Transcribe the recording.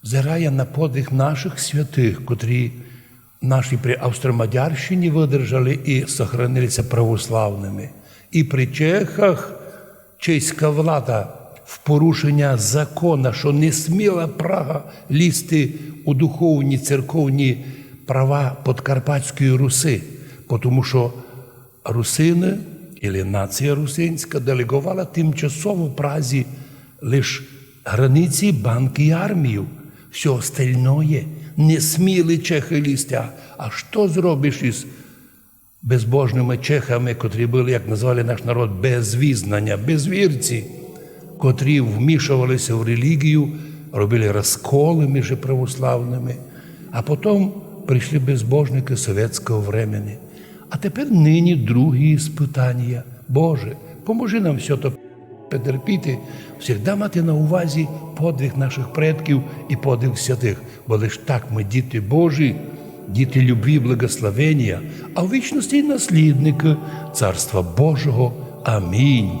взирає на подвиг наших святих, котрі наші при Австро-Мадярщині видержали і сохранилися православними. І при чехах чеська влада в порушення закона, що не сміла Прага лізти у духовні, церковні права Подкарпатської Руси, тому що русини, або нація русинська, делегувала тимчасово Празі лише границі, банки і армію. Все остальное не сміли чехи лізти. А що зробиш із безбожними чехами, котрі були, як назвали наш народ, безвізнання, безвірці, котрі вмішувалися в релігію, робили розколи між православними, а потім прийшли безбожники совєтського времени. А тепер нині другі іспитання. Боже, поможи нам все то потерпіти, завжди мати на увазі подвиг наших предків і подвиг святих, бо лише так ми діти Божі, діти любві, благословення, а в вічності й наслідники Царства Божого. Амінь.